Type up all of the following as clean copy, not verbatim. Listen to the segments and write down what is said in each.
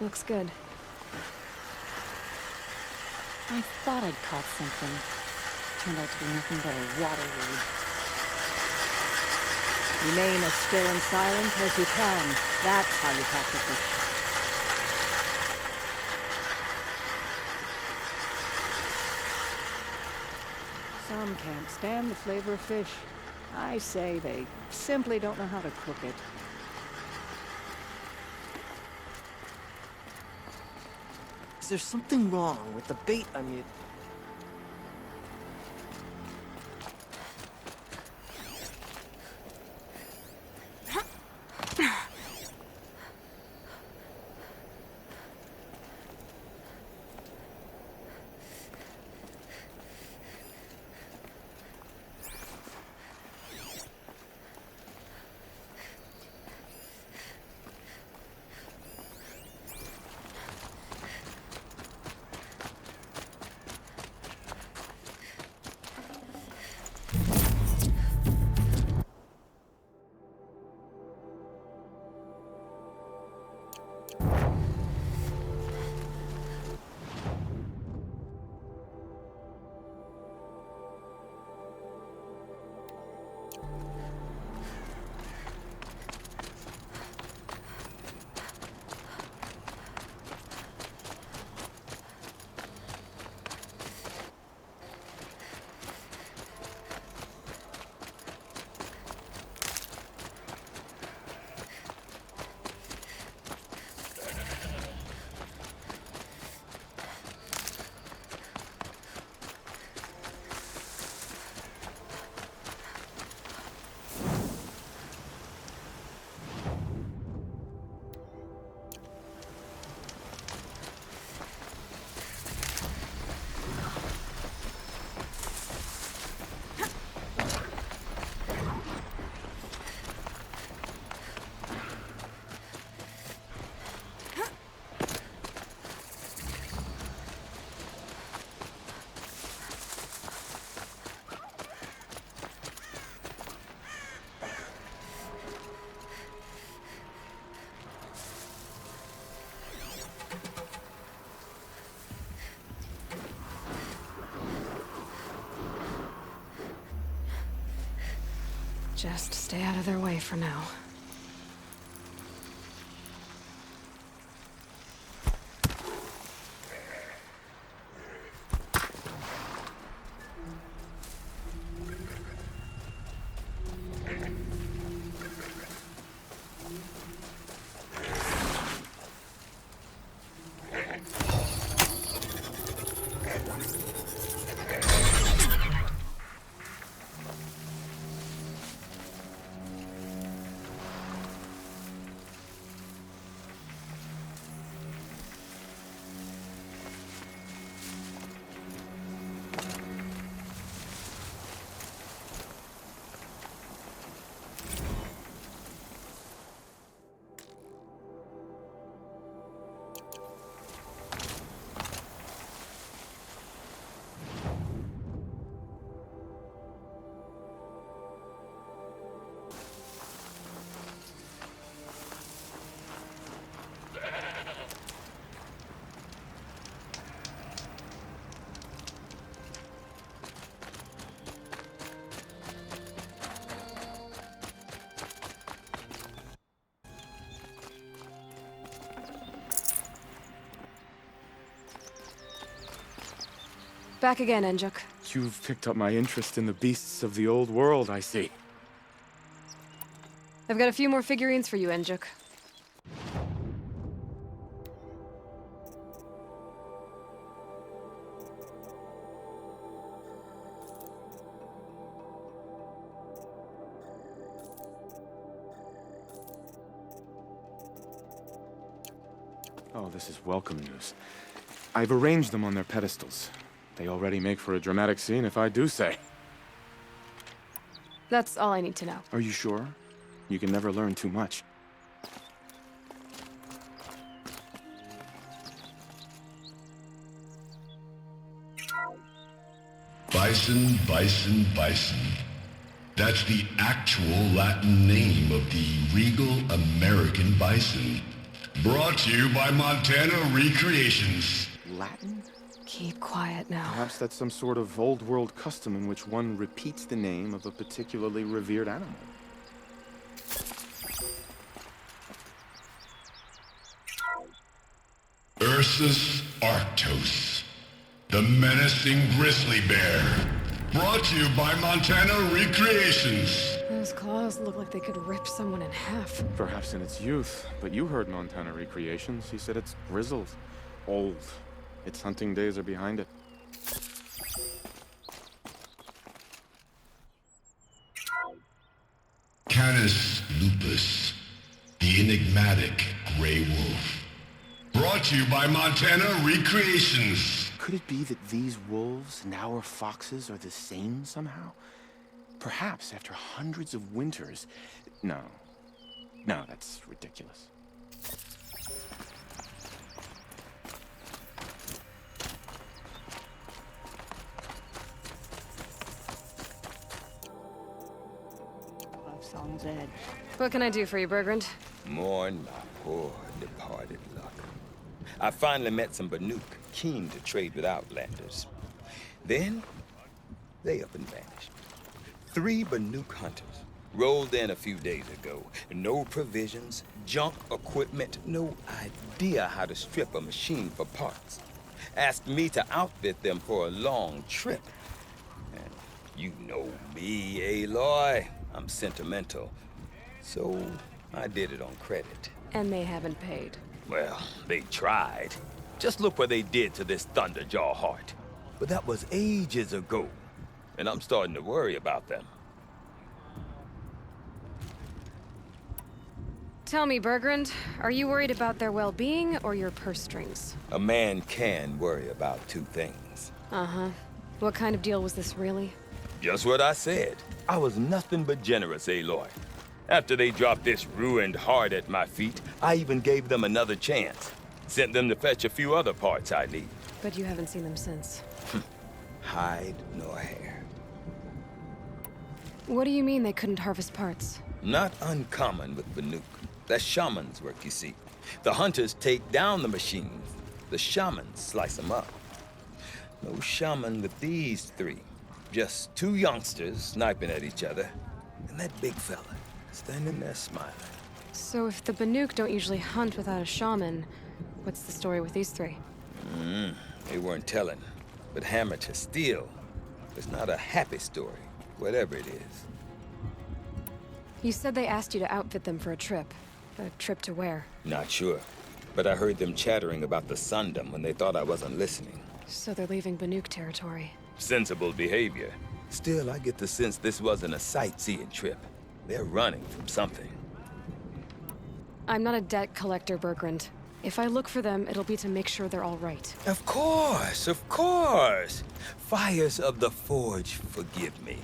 looks good. I thought I'd caught something. Turned out to be nothing but a water weed. Remain as still and silent as you can. That's how you catch a fish. Some can't stand the flavor of fish. I say they simply don't know how to cook it. Is there something wrong with the bait I'm using? Just stay out of their way for now. Back again, Enjuk. You've picked up my interest in the beasts of the old world, I see. I've got a few more figurines for you, Enjuk. Oh, this is welcome news. I've arranged them on their pedestals. They already make for a dramatic scene, if I do say. That's all I need to know. Are you sure? You can never learn too much. Bison, bison, bison. That's the actual Latin name of the regal American bison. Brought to you by Montana Recreations. Latin? Keep quiet now. Perhaps that's some sort of old world custom in which one repeats the name of a particularly revered animal. Ursus Arctos, the menacing grizzly bear. Brought to you by Montana Recreations. Those claws look like they could rip someone in half. Perhaps in its youth, but you heard Montana Recreations. He said it's grizzled, old. Its hunting days are behind it. Canis lupus, the enigmatic gray wolf. Brought to you by Montana Recreations. Could it be that these wolves and our foxes are the same somehow? Perhaps after hundreds of winters... No, that's ridiculous. Song's Edge. What can I do for you, Burgrend? Mourn my poor departed luck. I finally met some Banuk keen to trade with Outlanders. Then, they up and vanished. 3 Banuk hunters rolled in a few days ago. No provisions, junk equipment, no idea how to strip a machine for parts. Asked me to outfit them for a long trip. And you know me, Aloy. I'm sentimental. So, I did it on credit. And they haven't paid. Well, they tried. Just look what they did to this Thunderjaw heart. But that was ages ago. And I'm starting to worry about them. Tell me, Burgrend, are you worried about their well-being or your purse strings? A man can worry about 2 things. Uh-huh. What kind of deal was this, really? Just what I said. I was nothing but generous, Aloy. After they dropped this ruined heart at my feet, I even gave them another chance. Sent them to fetch a few other parts I need. But you haven't seen them since. Hide nor hair. What do you mean they couldn't harvest parts? Not uncommon with Banuk. That's shaman's work, you see. The hunters take down the machines. The shamans slice them up. No shaman with these 3. Just 2 youngsters sniping at each other. And that big fella standing there smiling. So if the Banuk don't usually hunt without a shaman, what's the story with these 3? They weren't telling. But hammer to steel. It's not a happy story, whatever it is. You said they asked you to outfit them for a trip. A trip to where? Not sure. But I heard them chattering about the Sundom when they thought I wasn't listening. So they're leaving Banuk territory. Sensible behavior. Still, I get the sense this wasn't a sightseeing trip. They're running from something. I'm not a debt collector, Burgrend. If I look for them, it'll be to make sure they're all right. Of course, of course. Fires of the Forge forgive me.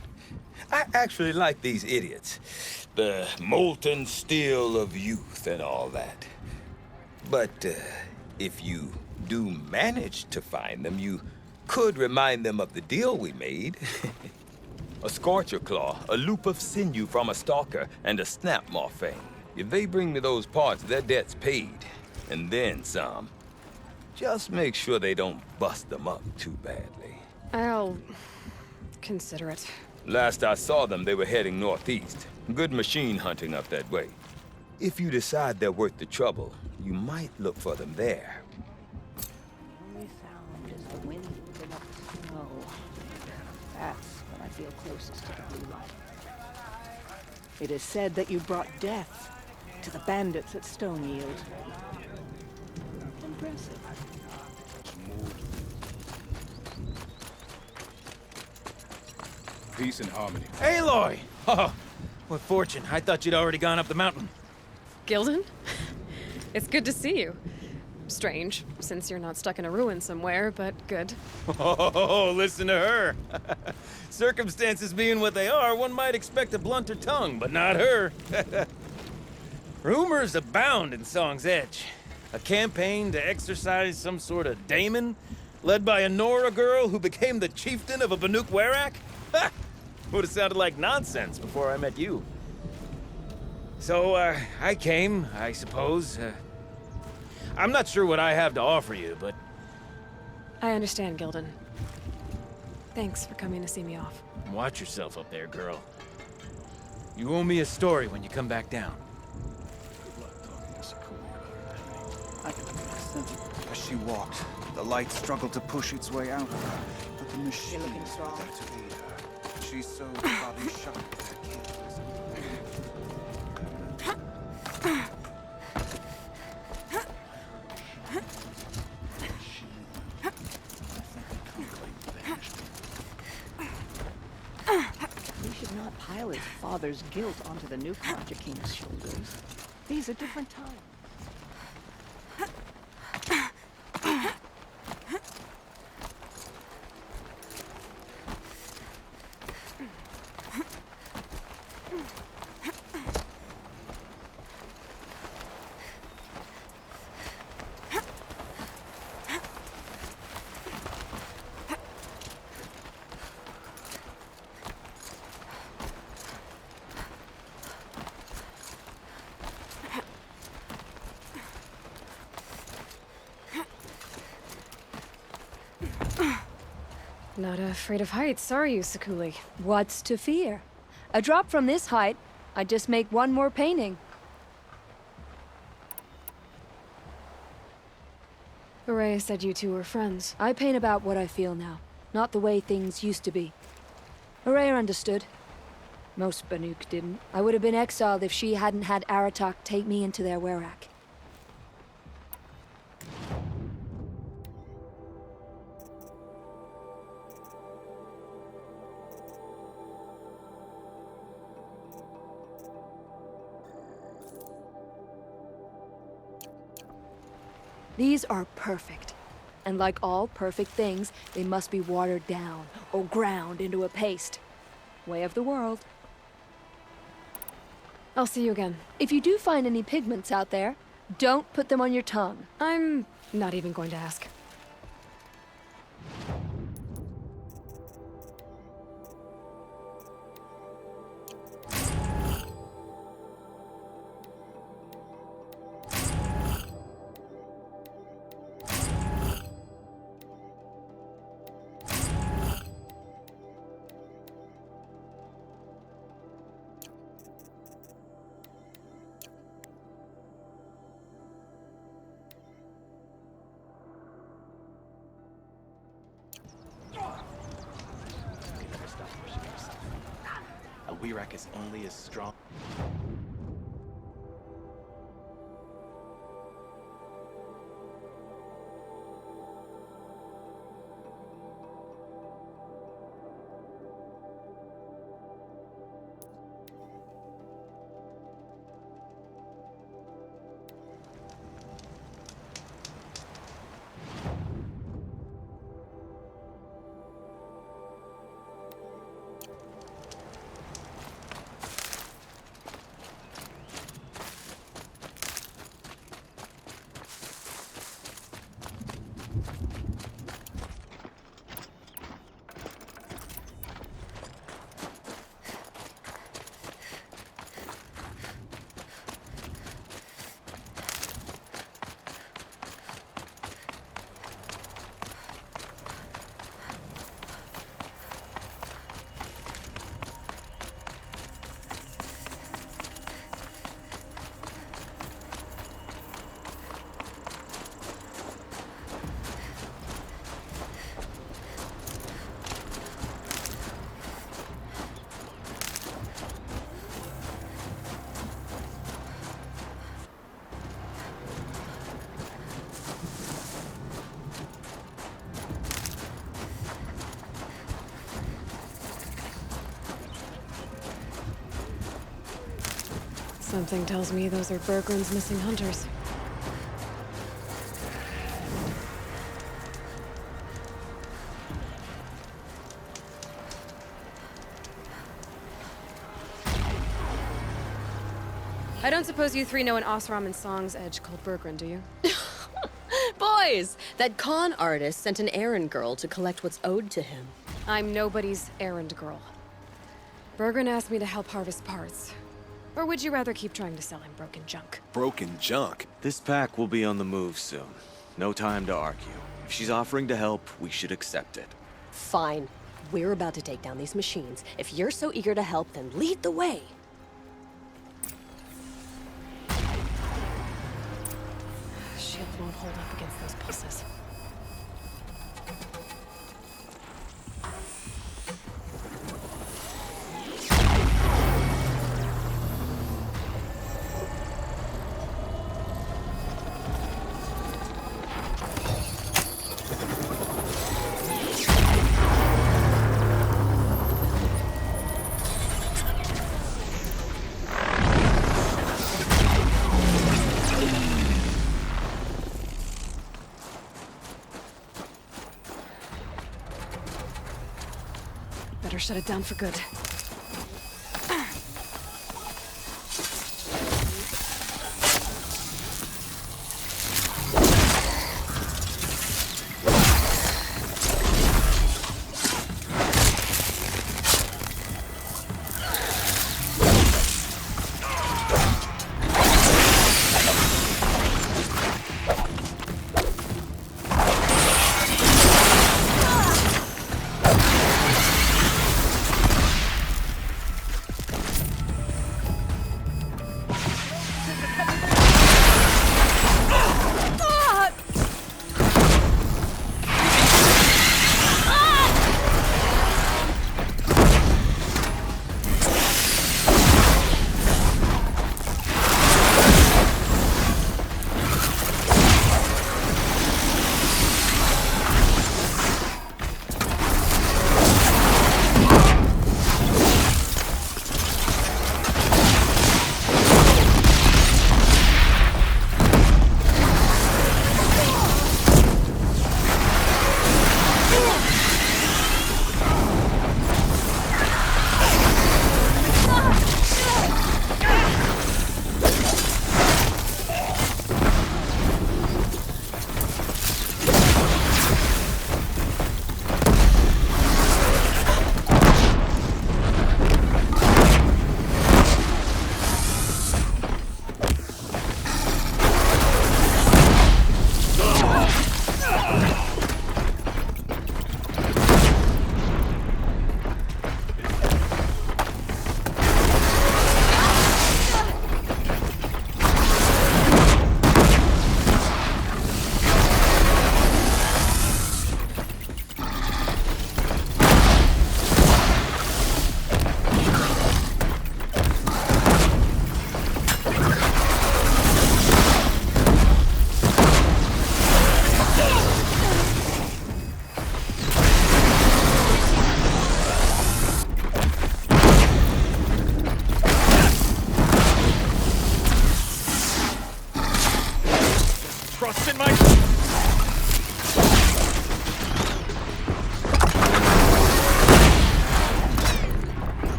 I actually like these idiots. The molten steel of youth and all that. But if you do manage to find them, you could remind them of the deal we made. A scorcher claw, a loop of sinew from a stalker, and a snap morphine. If they bring me those parts, their debt's paid. And then some. Just make sure they don't bust them up too badly. I'll consider it. Last I saw them, they were heading northeast. Good machine hunting up that way. If you decide they're worth the trouble, you might look for them there. The only sound is the wind moving up the snow. That's when I feel closest to the blue light. It is said that you brought death to the bandits at Stoneyield. Impressive. Peace and harmony. Aloy! Oh, what fortune. I thought you'd already gone up the mountain. Gildun? It's good to see you. Strange, since you're not stuck in a ruin somewhere, but good. Oh, listen to her. Circumstances being what they are, one might expect a blunter tongue, but not her. Rumors abound in Song's Edge. A campaign to exorcise some sort of daemon, led by a Nora girl who became the chieftain of a Banuk Werak? Ha! Would have sounded like nonsense before I met you. So, I came, I suppose. I'm not sure what I have to offer you, but... I understand, Gildun. Thanks for coming to see me off. Watch yourself up there, girl. You owe me a story when you come back down. As she walked, the light struggled to push its way out of her, but the machine that to aid her. She sewed her body shut with her cables. We should not pile his father's guilt onto the new Conjure King's shoulders. These are different times. Not afraid of heights, are you, Sekuli? What's to fear? A drop from this height, I'd just make one more painting. Araya said you two were friends. I paint about what I feel now, not the way things used to be. Araya understood. Most Banuk didn't. I would have been exiled if she hadn't had Aratak take me into their werak. These are perfect. And like all perfect things, they must be watered down or ground into a paste. Way of the world. I'll see you again. If you do find any pigments out there, don't put them on your tongue. I'm not even going to ask. A werak is only as strong. Something tells me those are Burgrend's missing hunters. I don't suppose you three know an Osram and Song's edge called Burgrend, do you? Boys, that con artist sent an errand girl to collect what's owed to him. I'm nobody's errand girl. Burgrend asked me to help harvest parts. Or would you rather keep trying to sell him broken junk? Broken junk? This pack will be on the move soon. No time to argue. If she's offering to help, we should accept it. Fine. We're about to take down these machines. If you're so eager to help, then lead the way. Shield won't hold up against those pieces. Better shut it down for good.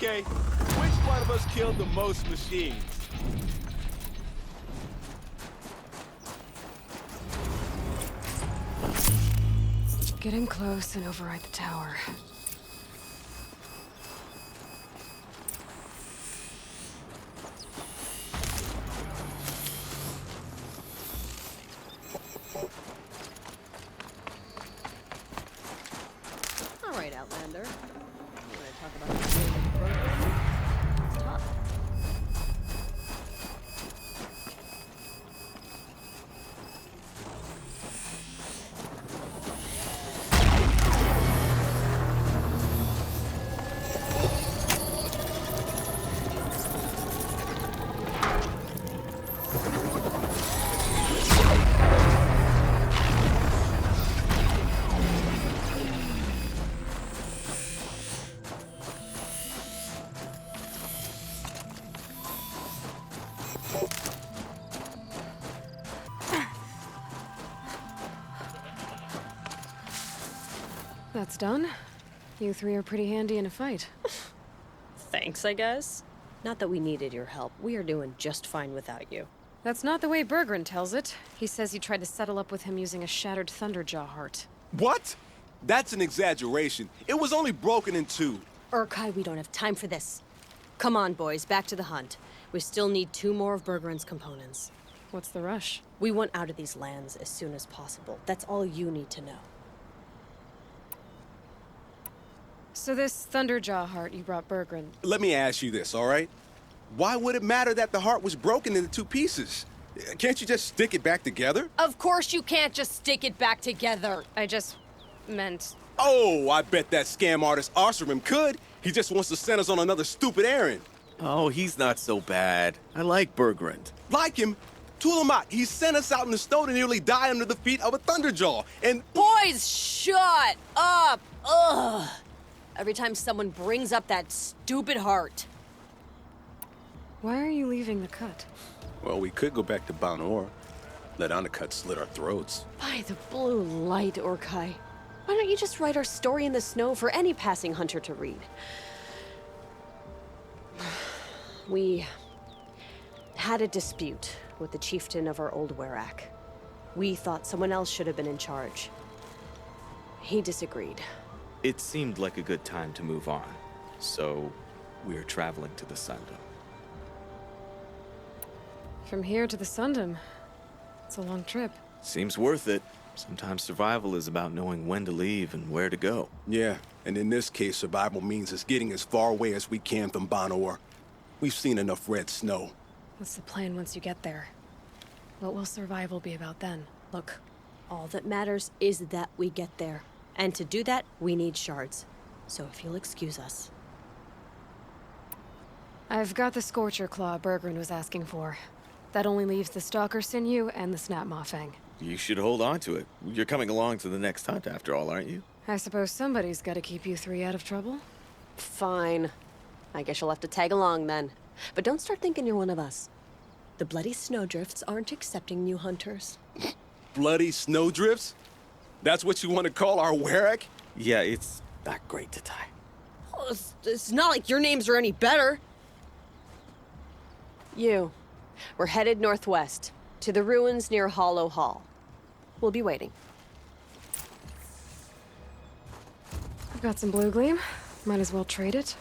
Okay. Which one of us killed the most machines? Get in close and override the tower. That's done. You three are pretty handy in a fight. Thanks, I guess. Not that we needed your help. We are doing just fine without you. That's not the way Burgrend tells it. He says you tried to settle up with him using a shattered Thunderjaw heart. What? That's an exaggeration. It was only broken in two. Urkai, we don't have time for this. Come on, boys, back to the hunt. We still need 2 more of Burgrend's components. What's the rush? We want out of these lands as soon as possible. That's all you need to know. So this Thunderjaw heart you brought Burgrend. Let me ask you this, all right? Why would it matter that the heart was broken into 2 pieces? Can't you just stick it back together? Of course you can't just stick it back together. I just meant... Oh, I bet that scam artist Arsarim could. He just wants to send us on another stupid errand. Oh, he's not so bad. I like Burgrend. Like him? Tulamat, he sent us out in the snow to nearly die under the feet of a Thunderjaw, and... Boys, shut up! Ugh! Every time someone brings up that stupid heart. Why are you leaving the cut? Well, we could go back to Banor. Let Undercut slit our throats. By the blue light, Urkai. Why don't you just write our story in the snow for any passing hunter to read? We had a dispute with the chieftain of our old Werak. We thought someone else should have been in charge. He disagreed. It seemed like a good time to move on, so we're traveling to the Sundom. From here to the Sundom. It's a long trip. Seems worth it. Sometimes survival is about knowing when to leave and where to go. Yeah, and in this case, survival means us getting as far away as we can from Banor. We've seen enough red snow. What's the plan once you get there? What will survival be about then? Look, all that matters is that we get there. And to do that, we need shards. So if you'll excuse us. I've got the Scorcher Claw Burgrend was asking for. That only leaves the Stalker Sinew and the Snapmaw Fang. You should hold on to it. You're coming along to the next hunt after all, aren't you? I suppose somebody's got to keep you three out of trouble. Fine. I guess you'll have to tag along then. But don't start thinking you're one of us. The Bloody Snowdrifts aren't accepting new hunters. Bloody Snowdrifts? That's what you want to call our Werak? Yeah, it's not great to tie. Oh, it's not like your names are any better. We're headed northwest, to the ruins near Hollow Hall. We'll be waiting. I've got some blue gleam. Might as well trade it.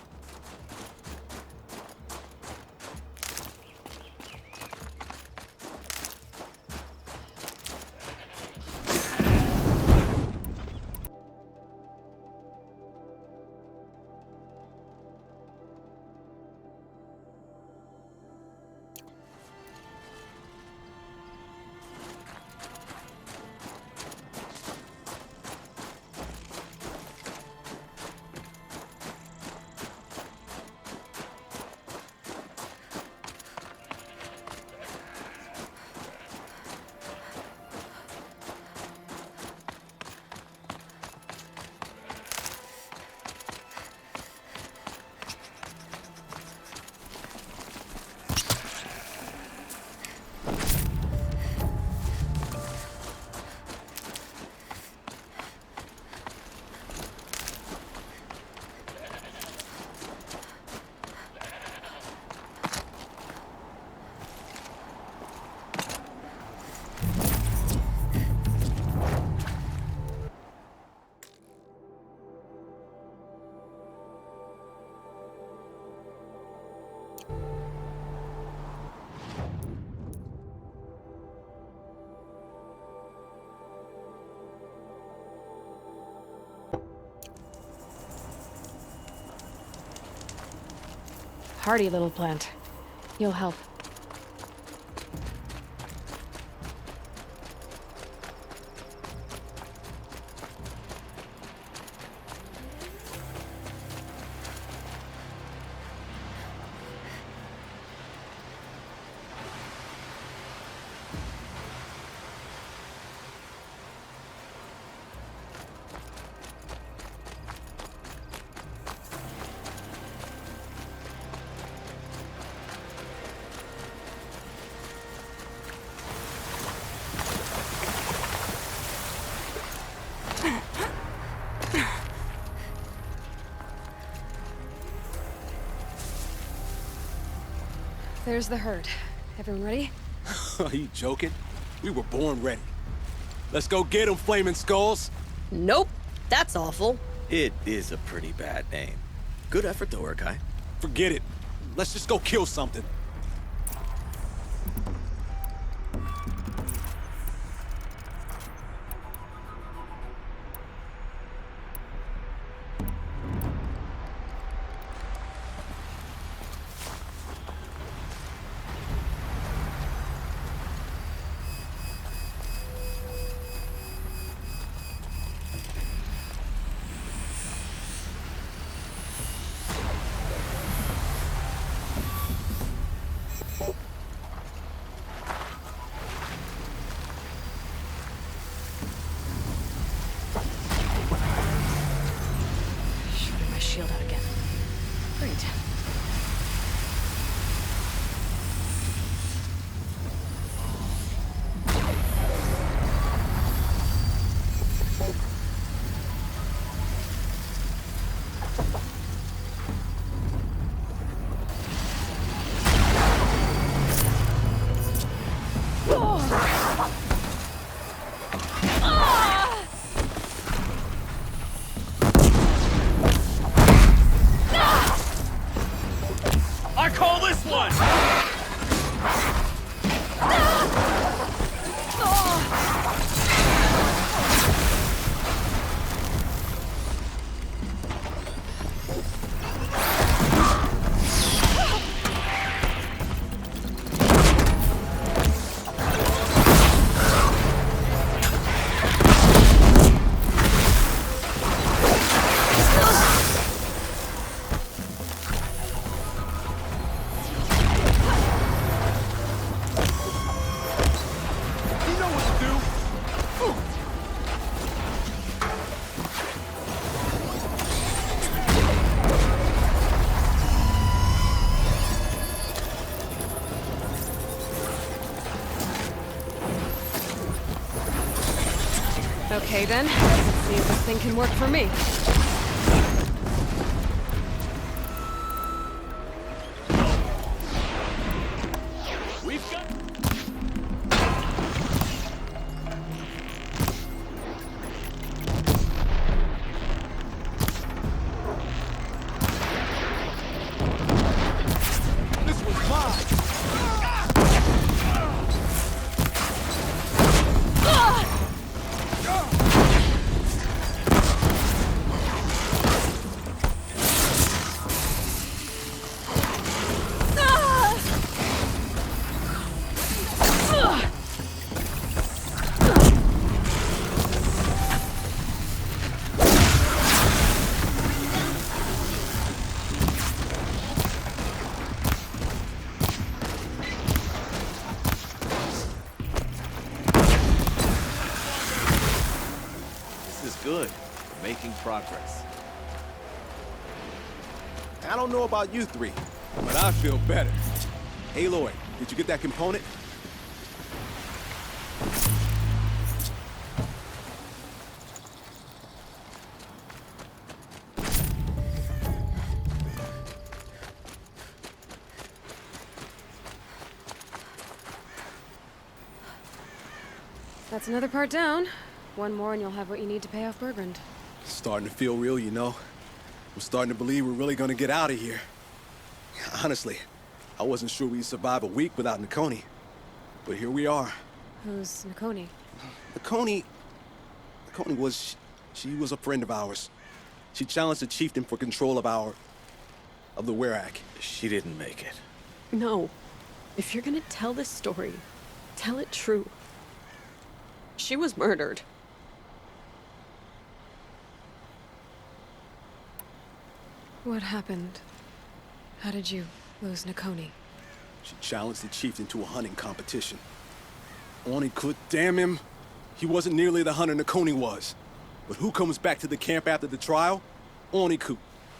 Hardy little plant. You'll help. There's the herd. Everyone ready? Are you joking? We were born ready. Let's go get them, Flaming Skulls! Nope. That's awful. It is a pretty bad name. Good effort though, Urkai. Forget it. Let's just go kill something. Shield out again. Great. Okay then, let's see if this thing can work for me. We've got... This was mine! Good. Making progress. I don't know about you three, but I feel better. Aloy, did you get that component? That's another part down. One more and you'll have what you need to pay off Burgrend. Starting to feel real, you know. I'm starting to believe we're really gonna get out of here. Honestly, I wasn't sure we'd survive a week without Nakoni. But here we are. Who's Nakoni? Nakoni was... she was a friend of ours. She challenged the chieftain for control of the Werak. She didn't make it. No. If you're gonna tell this story, tell it true. She was murdered. What happened? How did you lose Nakoni? She challenged the chieftain to a hunting competition. Oni could, damn him. He wasn't nearly the hunter Nakoni was. But who comes back to the camp after the trial? Oniku,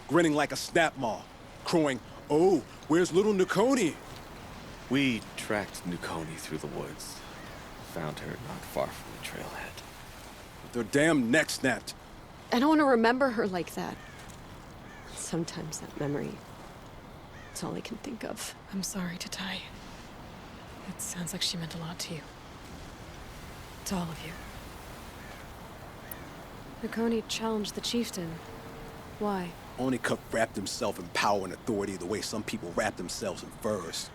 grinning like a snap maw, crowing, "Oh, where's little Nakoni?" We tracked Nakoni through the woods. Found her not far from the trailhead. With her damn neck snapped. I don't want to remember her like that. Sometimes that memory That's all I can think of. I'm sorry, Tatai. It sounds like she meant a lot to you. To all of you. Nakoni challenged the chieftain. Why? Onikuk wrapped himself in power and authority the way some people wrap themselves in furs.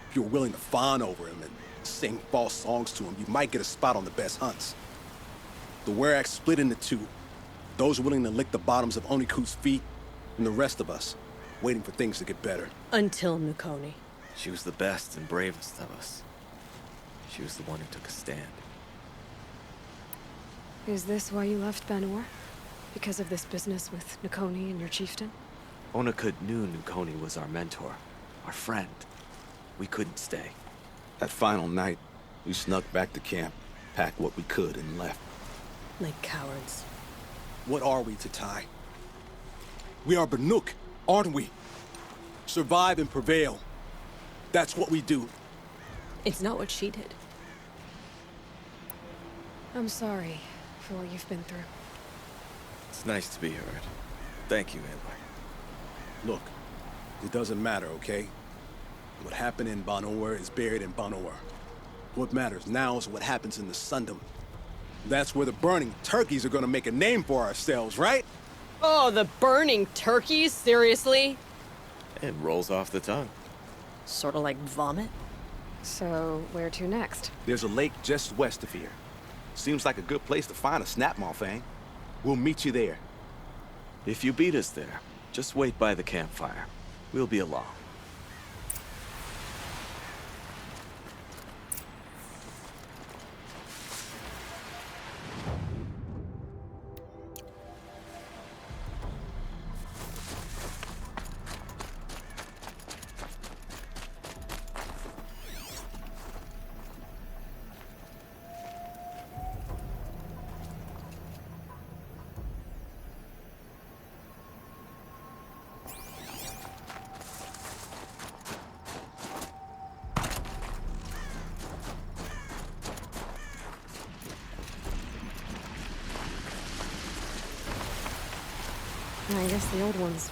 If you were willing to fawn over him and sing false songs to him, you might get a spot on the best hunts. The Werak split into two. Those willing to lick the bottoms of Onikuk's feet, and the rest of us, waiting for things to get better. Until Nakoni. She was the best and bravest of us. She was the one who took a stand. Is this why you left Banor? Because of this business with Nakoni and your chieftain? Onakut knew Nukoni was our mentor, our friend. We couldn't stay. That final night, we snuck back to camp, packed what we could, and left. Like cowards. What are we, Tatai? We are Banuk, aren't we? Survive and prevail. That's what we do. It's not what she did. I'm sorry for what you've been through. It's nice to be heard. Thank you, Hitler. Look, it doesn't matter, okay? What happened in Banor is buried in Banor. What matters now is what happens in the Sundom. That's where the burning turkeys are gonna make a name for ourselves, right? Oh, the burning turkeys? Seriously? It rolls off the tongue. Sort of like vomit? So, where to next? There's a lake just west of here. Seems like a good place to find a snapmaw fang. We'll meet you there. If you beat us there, just wait by the campfire. We'll be along. I guess the old ones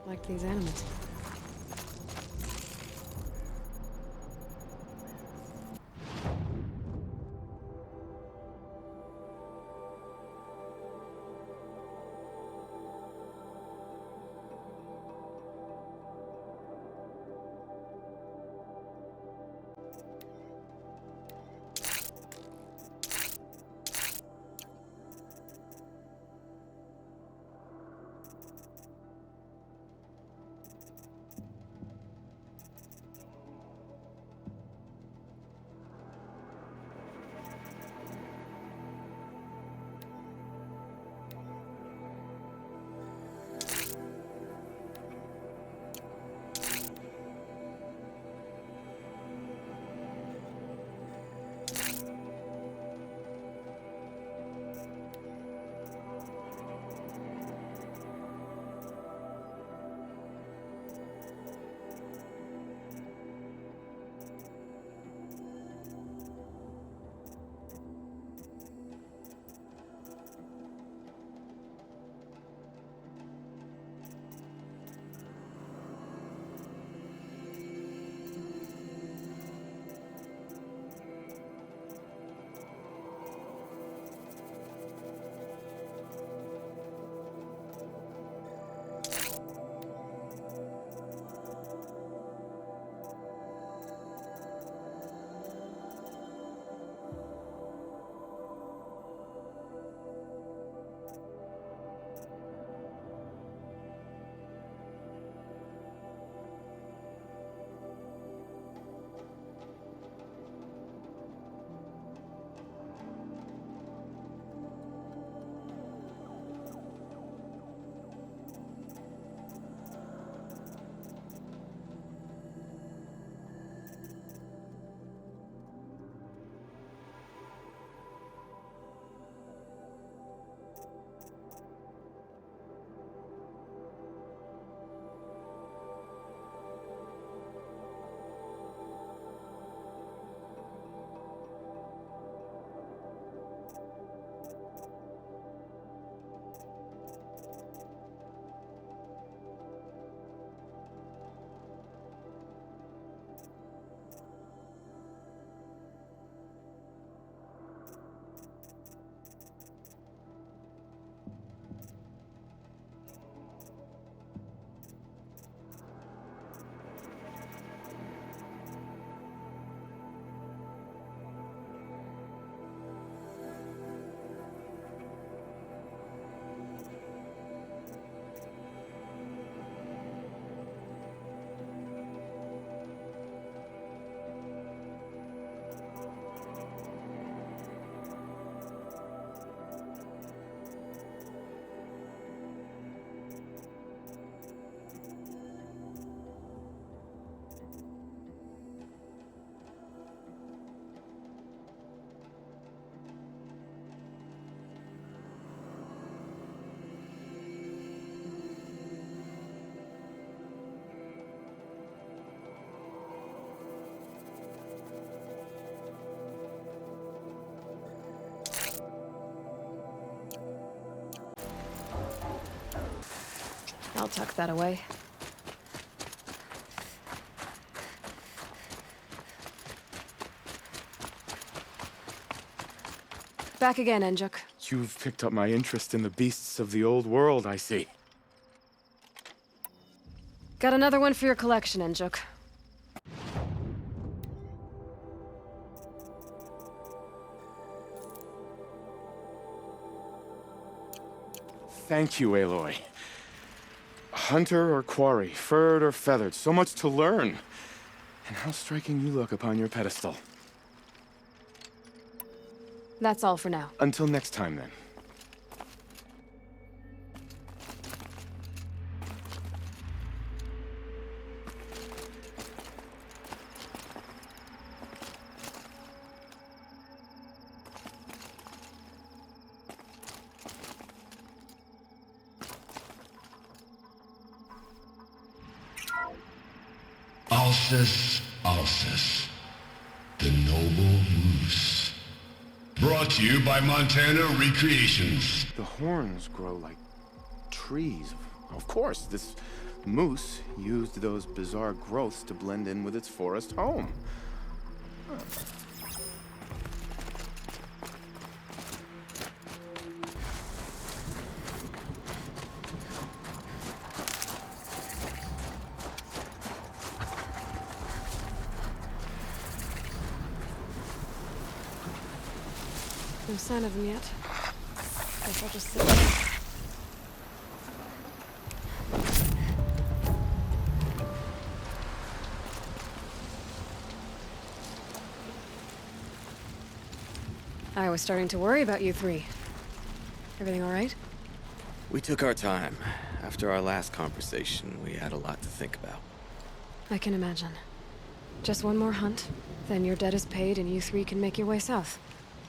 like these animals. I'll tuck that away. Back again, Enjuk. You've picked up my interest in the beasts of the old world, I see. Got another one for your collection, Enjuk. Thank you, Aloy. Hunter or quarry, furred or feathered, so much to learn. And how striking you look upon your pedestal. That's all for now. Until next time, then. Alcis, the noble moose. Brought to you by Montana Recreations. The horns grow like trees. Of course, this moose used those bizarre growths to blend in with its forest home. Huh. No sign of them yet. Guess I'll just sit there. I was starting to worry about you three. Everything all right? We took our time. After our last conversation, we had a lot to think about. I can imagine. Just one more hunt, then your debt is paid and you three can make your way south.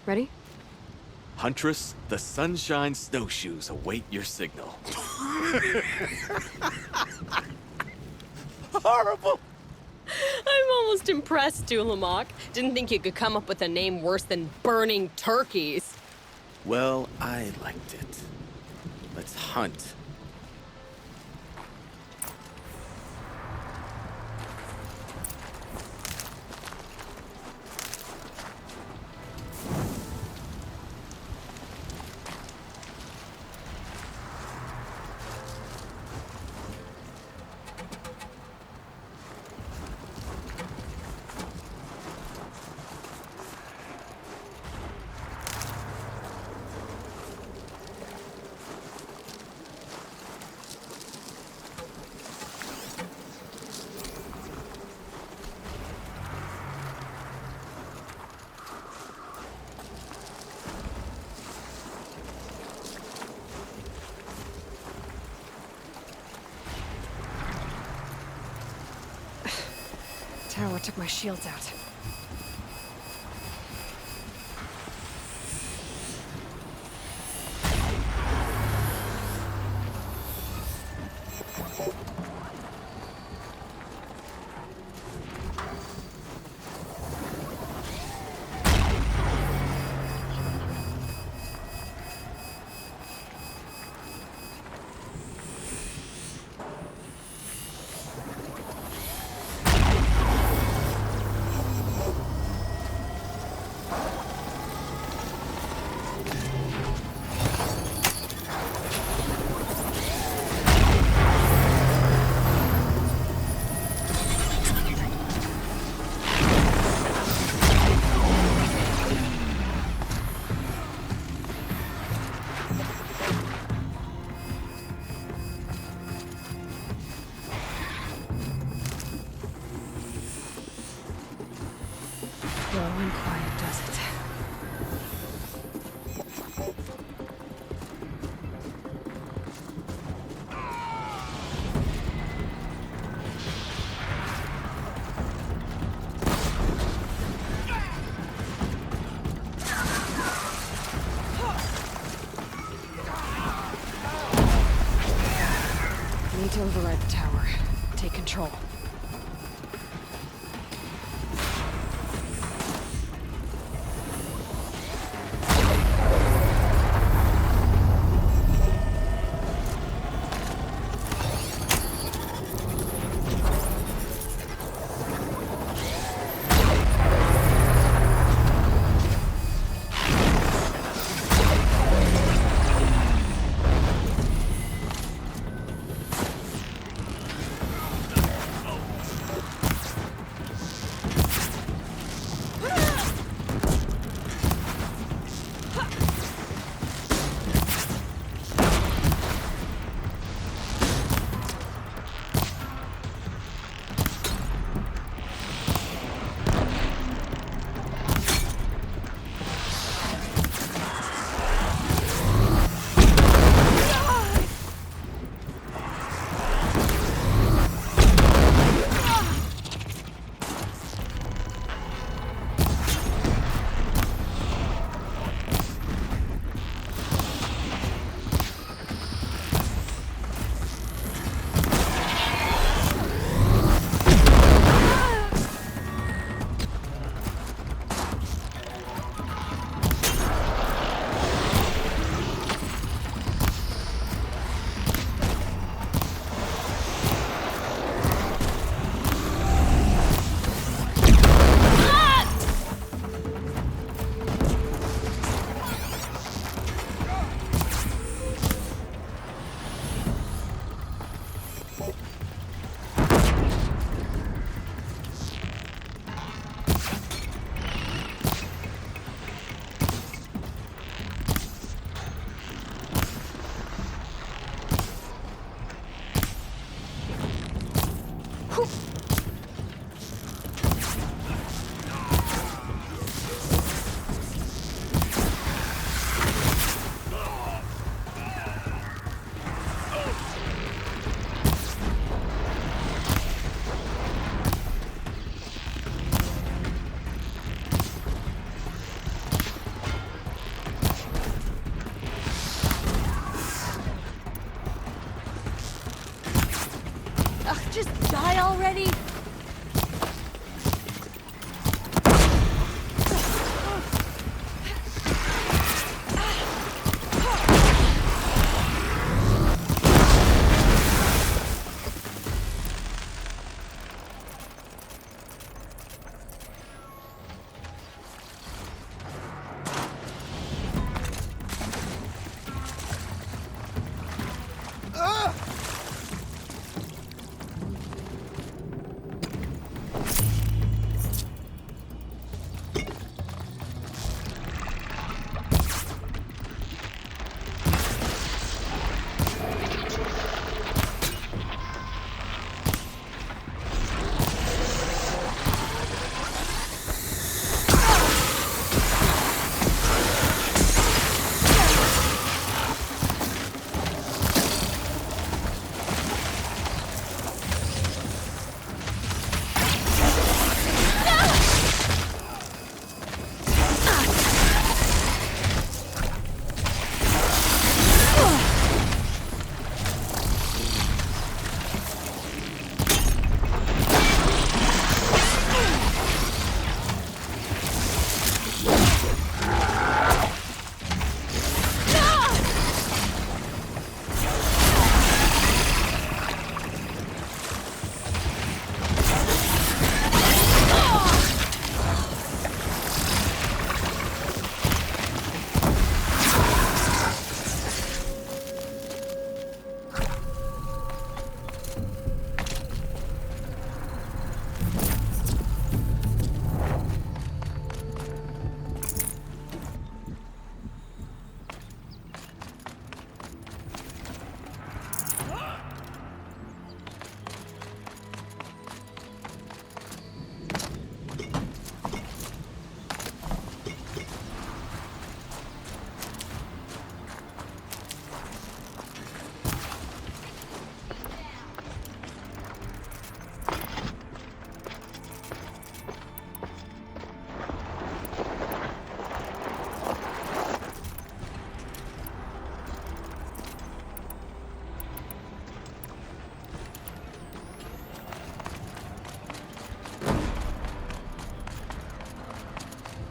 Ready? Huntress, the Sunshine Snowshoes await your signal. Horrible! I'm almost impressed, Dulamok. Didn't think you could come up with a name worse than Burning Turkeys. Well, I liked it. Let's hunt. Tower took my shields out.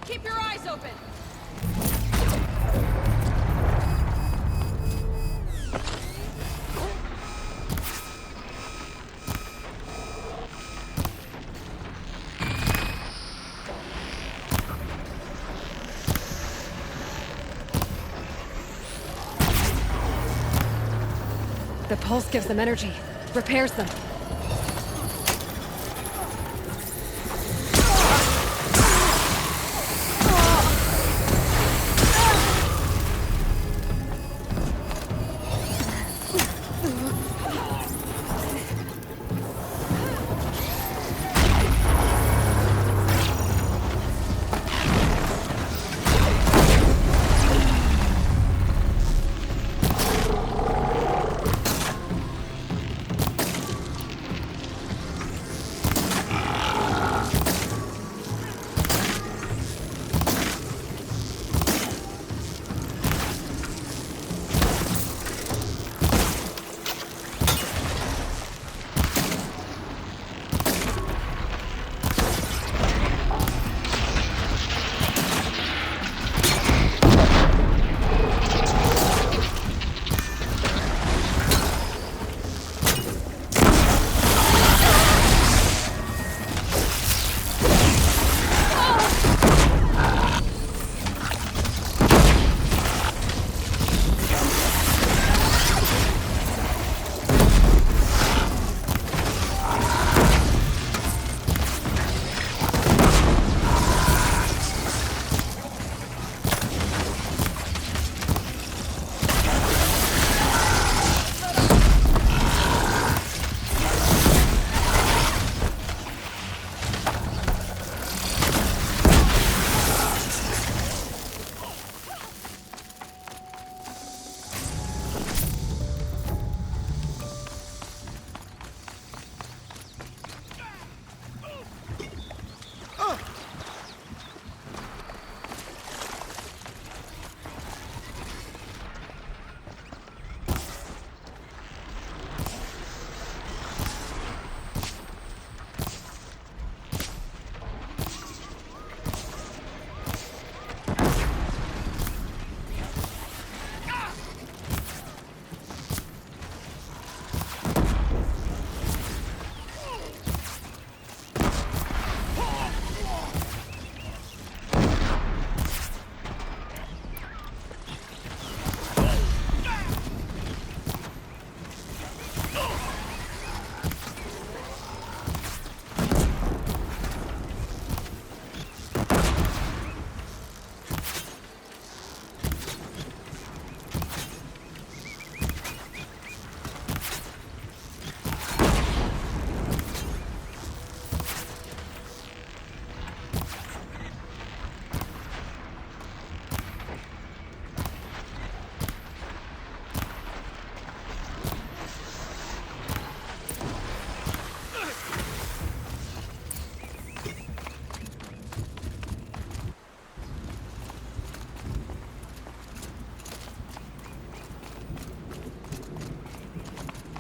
Keep your eyes open! The pulse gives them energy, repairs them.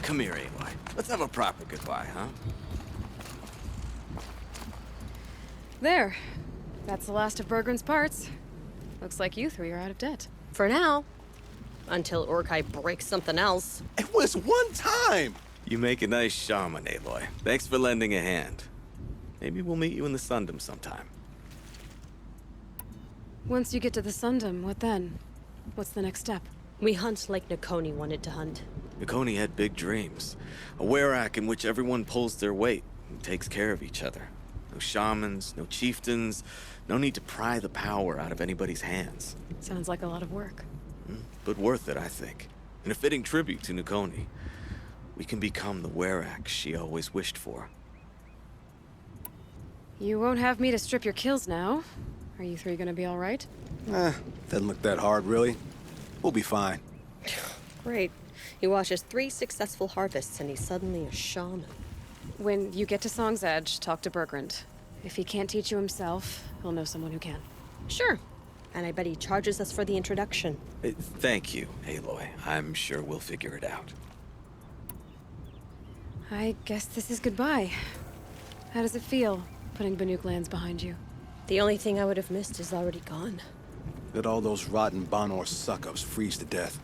Come here, Aloy. Let's have a proper goodbye, huh? There. That's the last of Burgrend's parts. Looks like you three are out of debt. For now. Until Urkai breaks something else. It was one time! You make a nice shaman, Aloy. Thanks for lending a hand. Maybe we'll meet you in the Sundom sometime. Once you get to the Sundom, what then? What's the next step? We hunt like Nakoni wanted to hunt. Nakoni had big dreams. A werak in which everyone pulls their weight. who takes care of each other. No shamans, no chieftains, no need to pry the power out of anybody's hands. Sounds like a lot of work. But worth it, I think. And a fitting tribute to Nukoni. We can become the Werak she always wished for. You won't have me to strip your kills now. Are you three gonna be all right? Doesn't look that hard, really. We'll be fine. Great. He watches 3 successful harvests and he's suddenly a shaman. When you get to Song's Edge, talk to Burgrend. If he can't teach you himself, he'll know someone who can. Sure. And I bet he charges us for the introduction. Thank you, Aloy. I'm sure we'll figure it out. I guess this is goodbye. How does it feel, putting Banuk lands behind you? The only thing I would have missed is already gone. Let all those rotten Banor suck-ups freeze to death.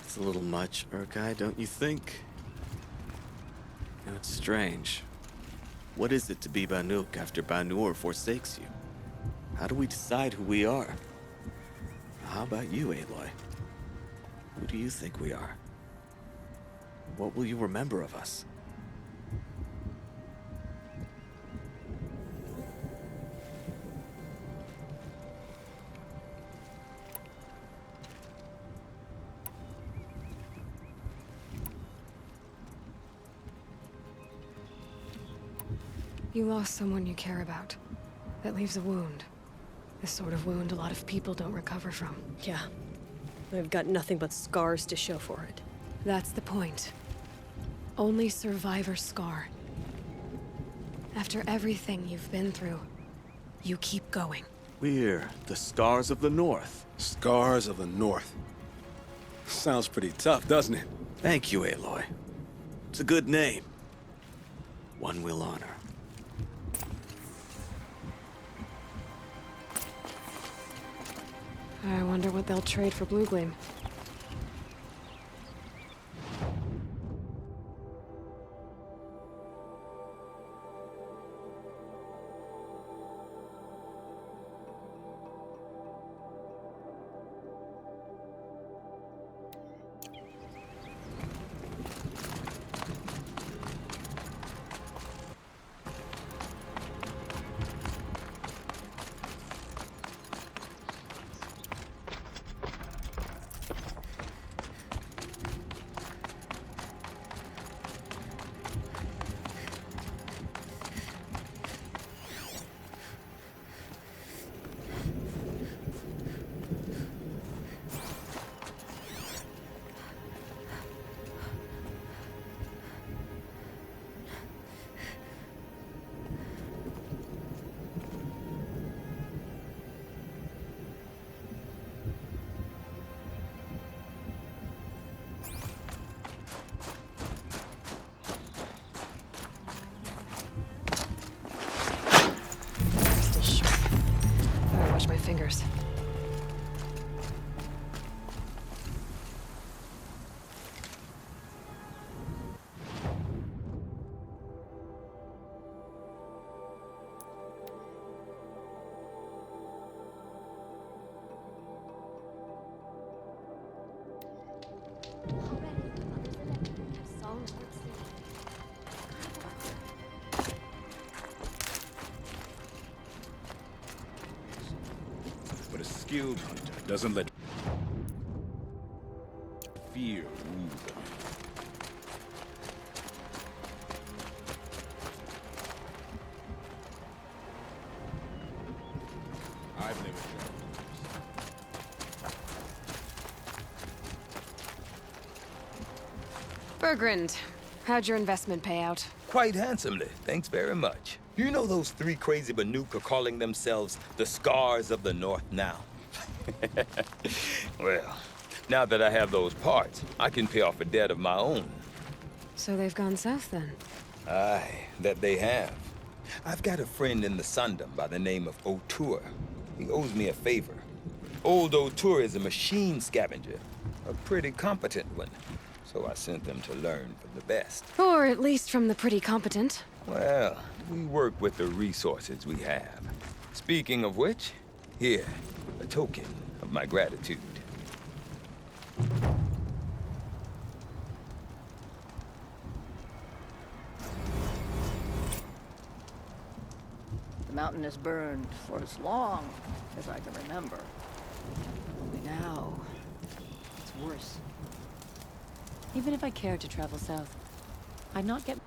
It's a little much, Urkai, don't you think? You know, it's strange. What is it to be Banuk after Banur forsakes you? How do we decide who we are? How about you, Aloy? Who do you think we are? What will you remember of us? You lost someone you care about. That leaves a wound. The sort of wound a lot of people don't recover from. Yeah. I've got nothing but scars to show for it. That's the point. Only survivor's scar. After everything you've been through, you keep going. We're the Scars of the North. Scars of the North. Sounds pretty tough, doesn't it? Thank you, Aloy. It's a good name. One we'll honor. I wonder what they'll trade for Blue Gleam. Fingers. Skilled hunter doesn't let fear rule them. I've never tried. Burgrend, how'd your investment pay out? Quite handsomely, thanks very much. You know those 3 crazy Banuk are calling themselves the Scars of the North now? Well, now that I have those parts, I can pay off a debt of my own. So they've gone south then? Aye, that they have. I've got a friend in the Sundom by the name of O'Toole. He owes me a favor. Old O'Toole is a machine scavenger, a pretty competent one. So I sent them to learn from the best. Or at least from the pretty competent. Well, we work with the resources we have. Speaking of which, here, a token of my gratitude. mountain has burned for as long as I can remember. Only now, it's worse. Even if I cared to travel south, I'd not get...